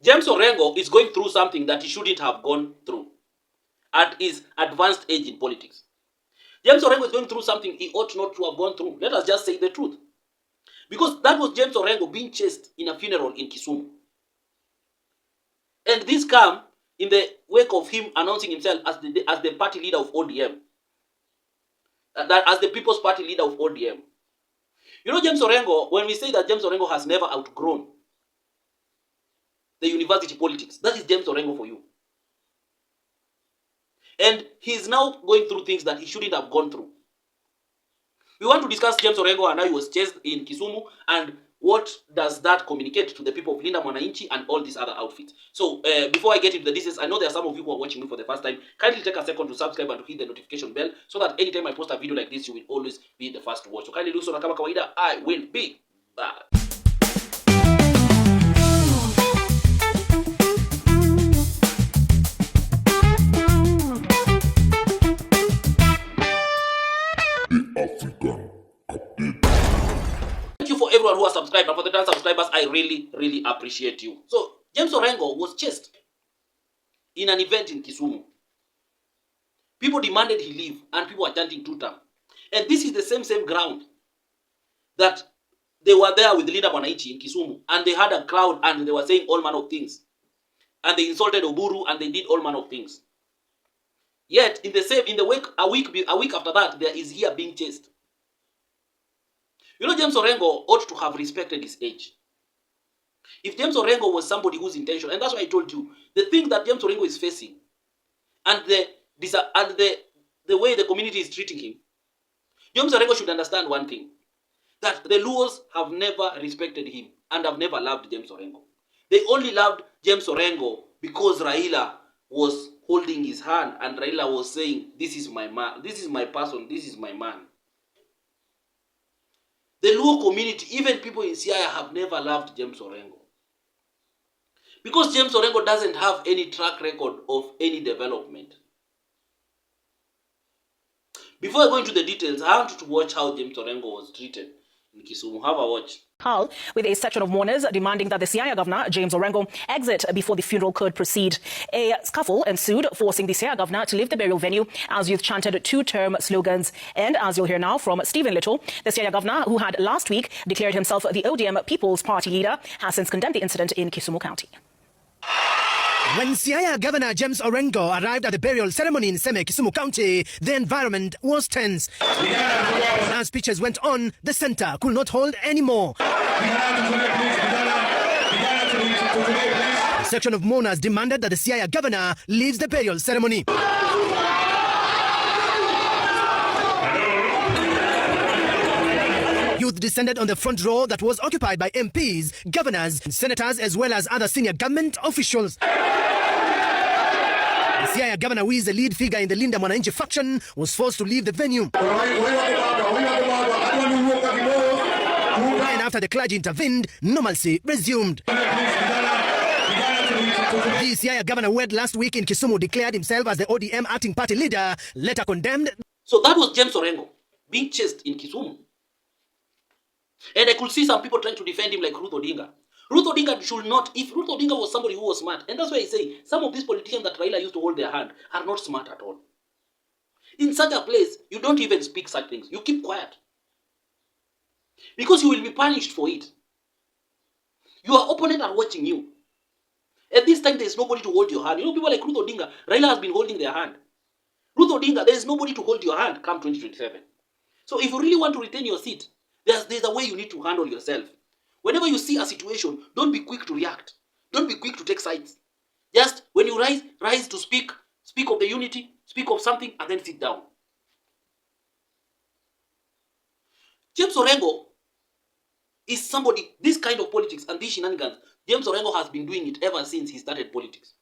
James Orengo is going through something that he shouldn't have gone through at his advanced age in politics. James Orengo is going through something he ought not to have gone through. Let us just say the truth. Because that was James Orengo being chased in a funeral in Kisumu. And this came in the wake of him announcing himself as the party leader of ODM. As the People's Party leader of ODM. You know, James Orengo, when we say that James Orengo has never outgrown the university politics, that is James Orengo for you. And he's now going through things that he shouldn't have gone through. We want to discuss James Orengo and how he was chased in Kisumu and what does that communicate to the people of Linda Mwananchi and all these other outfits. So before I get into the details, I know there are some of you who are watching me for the first time. Kindly take a second to subscribe and to hit the notification bell so that anytime I post a video like this, you will always be the first to watch. So kindly do so, na kama kawaida, I will be back. Thank you for everyone who has subscribed, and for the 10 subscribers, I really appreciate you. So, James Orengo was chased in an event in Kisumu. People demanded he leave, and people were chanting two-term. And this is the same ground that they were there with Linda Mwananchi in Kisumu, and they had a crowd, and they were saying all manner of things. And they insulted Oburu, and they did all manner of things. Yet, a week after that, there is here being chased. You know, James Orengo ought to have respected his age. If James Orengo was somebody whose intention, and that's why I told you, the thing that James Orengo is facing, and the way the community is treating him, James Orengo should understand one thing, that the Luos have never respected him, and have never loved James Orengo. They only loved James Orengo because Raila was holding his hand, and Raila was saying, this is my man, this is my person, this is my man. The Luo community, even people in Siaya, have never loved James Orengo. Because James Orengo doesn't have any track record of any development. Before I go into the details, I want you to watch how James Orengo was treated in Kisumu. Have a watch. Hull, with a section of mourners demanding that the Siaya governor, James Orengo, exit before the funeral could proceed. A scuffle ensued, forcing the Siaya governor to leave the burial venue as youth chanted two-term slogans. And as you'll hear now from Stephen Little, the Siaya governor, who had last week declared himself the ODM People's Party leader, has since condemned the incident in Kisumu County. When Siaya Governor James Orengo arrived at the burial ceremony in Seme, Kisumu County, the environment was tense. As speeches went on, the center could not hold anymore. A section of mourners demanded that the Siaya governor leaves the burial ceremony. Youth descended on the front row that was occupied by MPs, governors, senators, as well as other senior government officials. The Siaya governor, who is the lead figure in the Linda Mwananchi faction, was forced to leave the venue. And after the clergy intervened, normalcy resumed. The Siaya governor, who had last week in Kisumu declared himself as the ODM acting party leader, later condemned. So that was James Orengo being chased in Kisumu. And I could see some people trying to defend him like Ruth Odinga. Ruth Odinga should not, if Ruth Odinga was somebody who was smart, and that's why I say, some of these politicians that Raila used to hold their hand are not smart at all. In such a place, you don't even speak such things. You keep quiet. Because you will be punished for it. Your opponents are watching you. At this time, there is nobody to hold your hand. You know, people like Ruth Odinga, Raila has been holding their hand. Ruth Odinga, there is nobody to hold your hand come 2027. So if you really want to retain your seat, there's a way you need to handle yourself. Whenever you see a situation, don't be quick to react. Don't be quick to take sides. Just when you rise to speak of the unity, speak of something, and then sit down. James Orengo is somebody, this kind of politics and these shenanigans, James Orengo has been doing it ever since he started politics.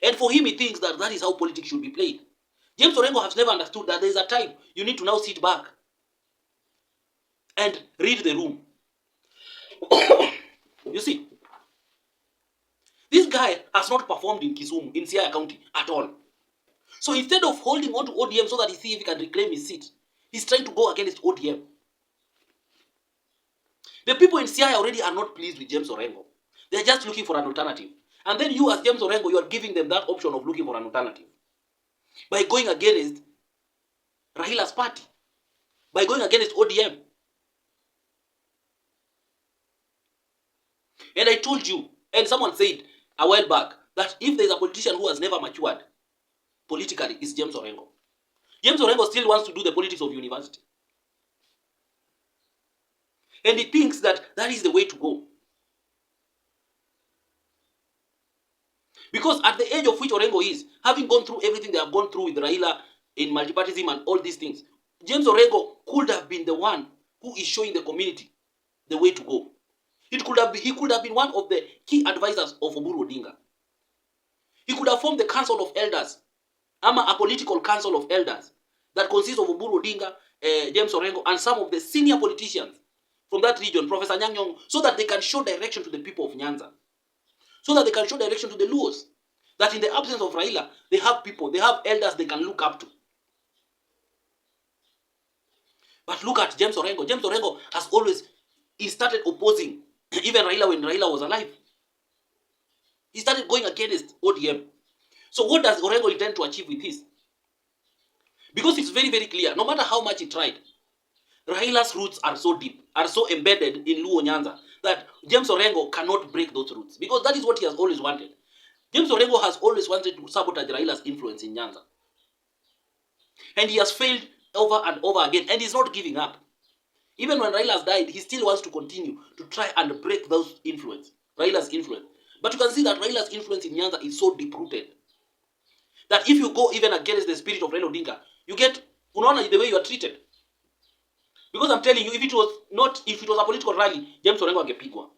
And for him, he thinks that that is how politics should be played. James Orengo has never understood that there is a time you need to now sit back and read the room. You see, this guy has not performed in Kisumu, in Siaya County at all. So instead of holding on to ODM so that he see if he can reclaim his seat, he's trying to go against ODM. The people in Siaya already are not pleased with James Orengo. They're just looking for an alternative. And then you as James Orengo, you are giving them that option of looking for an alternative. By going against Raila's party. By going against ODM. And I told you, and someone said a while back, that if there's a politician who has never matured politically, it's James Orengo. James Orengo still wants to do the politics of university. And he thinks that that is the way to go. Because at the age of which Orengo is, having gone through everything they have gone through with Raila in multipartyism and all these things, James Orengo could have been the one who is showing the community the way to go. He could have been one of the key advisors of Oburu Odinga. He could have formed the Council of Elders, a political council of elders that consists of Oburu Odinga, James Orengo, and some of the senior politicians from that region, Professor Nyang' Nyong'o, so that they can show direction to the people of Nyanza. So that they can show direction to the Luos. That in the absence of Raila, they have people, they have elders they can look up to. But look at James Orengo. James Orengo has always, he started opposing even Raila when Raila was alive. He started going against ODM. So what does Orengo intend to achieve with this? Because it's very, very clear, no matter how much he tried, Raila's roots are so deep, are so embedded in Luo Nyanza, that James Orengo cannot break those roots. Because that is what he has always wanted. James Orengo has always wanted to sabotage Raila's influence in Nyanza. And he has failed over and over again, and he's not giving up. Even when Raila has died, he still wants to continue to try and break those influence, Raila's influence. But you can see that Raila's influence in Nyanza is so deep-rooted that if you go even against the spirit of Raila Odinga, you get, unaona the way you are treated. Because I'm telling you, if it was a political rally, James Orengo angepigwa.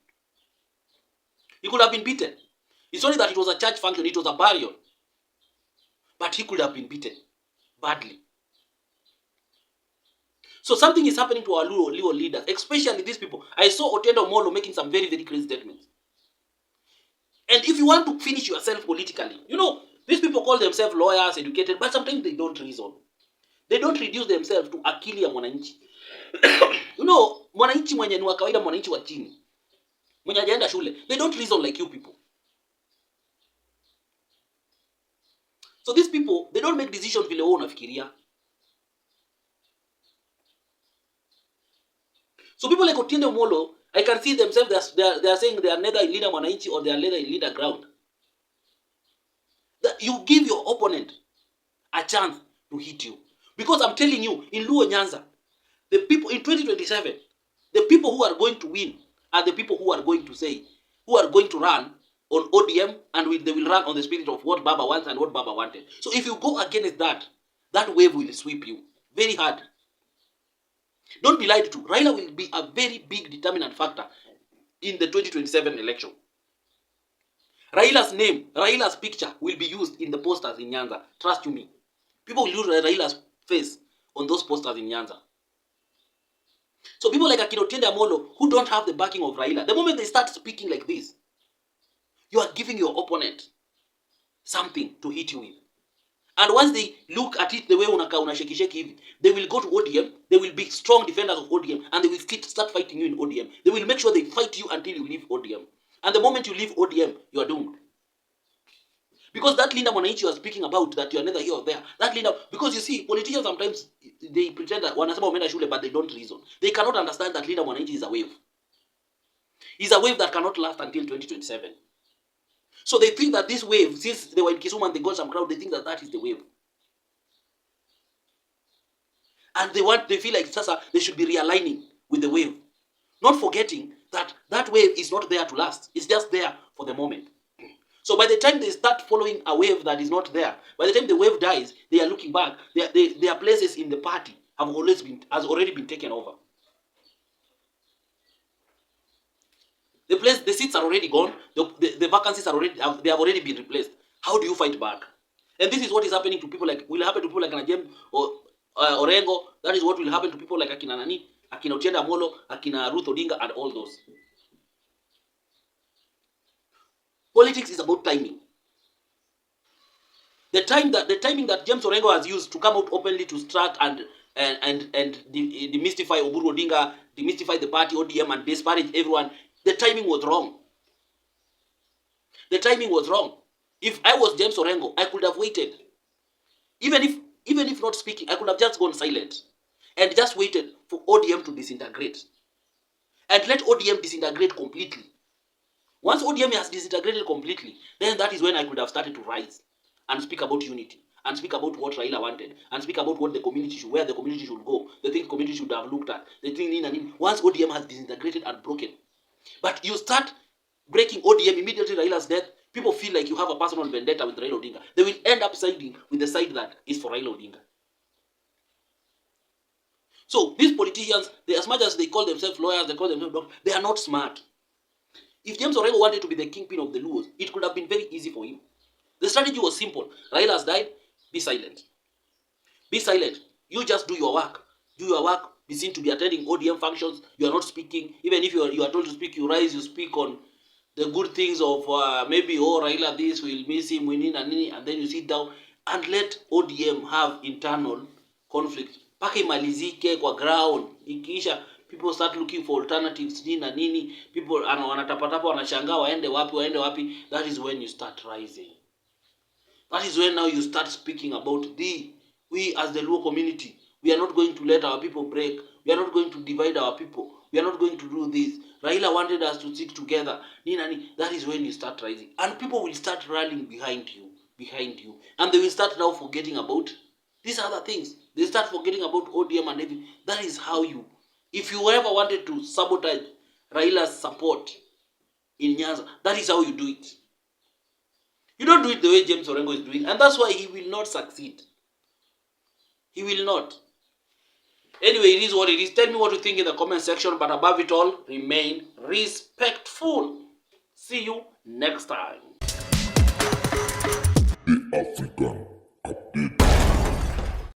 He could have been beaten. It's only that it was a church function, it was a burial. But he could have been beaten badly. So something is happening to our Luo leaders, especially these people. I saw Otiende Omolo making some very, very crazy statements. And if you want to finish yourself politically, you know, these people call themselves lawyers, educated, but sometimes they don't reason. They don't reduce themselves to akili ya mwananchi. You know, mwananchi mwenye ni wa kawaida, mwananchi wa chini, mwenye hajaenda shule, they don't reason like you people. So these people, they don't make decisions vile wao unafikiria. So people like Otiende Omolo, I can see themselves, they are saying they are neither in leader mwananchi or they are neither in leader ground. That you give your opponent a chance to hit you. Because I'm telling you, in Luo Nyanza, the people in 2027, the people who are going to win are the people who are going to say, who are going to run on ODM, and they will run on the spirit of what Baba wants and what Baba wanted. So if you go against that, that wave will sweep you very hard. Don't be lied to. Raila will be a very big determinant factor in the 2027 election. Raila's name, Raila's picture will be used in the posters in Nyanza. Trust you me. People will use Raila's face on those posters in Nyanza. So people like Otiende Omolo who don't have the backing of Raila, the moment they start speaking like this, you are giving your opponent something to hit you with. And once they look at it the way unasheki, they will go to ODM, they will be strong defenders of ODM, and they will start fighting you in ODM. They will make sure they fight you until you leave ODM. And the moment you leave ODM, you are doomed. Because that Linda Mwananchi you are speaking about, that you are neither here or there, that Linda, because you see, politicians sometimes, they pretend that wanasema wameenda shule, but they don't reason. They cannot understand that Linda Mwananchi is a wave. It's a wave that cannot last until 2027. So they think that this wave, since they were in Kisumu and they got some crowd, they think that that is the wave. And they feel like they should be realigning with the wave. Not forgetting that that wave is not there to last. It's just there for the moment. So by the time they start following a wave that is not there, by the time the wave dies, they are looking back. Their places in the party has already been taken over. The seats are already gone. The vacancies they have already been replaced. How do you fight back? And this is what is happening to people will happen to people like Anajem or Orengo. That is what will happen to people like Akina Nani, Akina Otiende Omolo, Akina Ruth Odinga, and all those. Politics is about timing. The timing that James Orengo has used to come out openly to start and demystify Oburu Odinga, demystify the party ODM, and disparage everyone, the timing was wrong. The timing was wrong. If I was James Orengo, I could have waited. Even if not speaking, I could have just gone silent and just waited for ODM to disintegrate. And let ODM disintegrate completely. Once ODM has disintegrated completely, then that is when I could have started to rise and speak about unity, and speak about what Raila wanted, and speak about what the community should, where the community should go, the things community should have looked at, the thing once ODM has disintegrated and broken. But you start breaking ODM immediately Raila's death, people feel like you have a personal vendetta with Raila Odinga. They will end up siding with the side that is for Raila Odinga. So these politicians, as much as they call themselves lawyers, they call themselves doctors, they are not smart. If James Orengo wanted to be the kingpin of the Luos, it could have been very easy for him. The strategy was simple. Raila has died, be silent. Be silent. You just do your work. Do your work. Be seen to be attending ODM functions. You are not speaking. Even if you are told to speak, you rise, you speak on the good things of maybe, oh, Raila this, we'll miss him, we need, and then you sit down and let ODM have internal conflict. Paka imalizike kwa ground. Ikiisha, people start looking for alternatives, nini. People wanatapatapa, wanashangaa, waende wapi. That is when you start rising. That is when now you start speaking about we as the Luo community, we are not going to let our people break. We are not going to divide our people. We are not going to do this. Raila wanted us to stick together. That is when you start rising. And people will start rallying behind you. And they will start now forgetting about these other things. They start forgetting about ODM and everything. That is how if you ever wanted to sabotage Raila's support in Nyanza, that is how you do it. You don't do it the way James Orengo is doing, and that's why he will not succeed. He will not. Anyway, it is what it is. Tell me what you think in the comment section, but above it all, remain respectful. See you next time. The African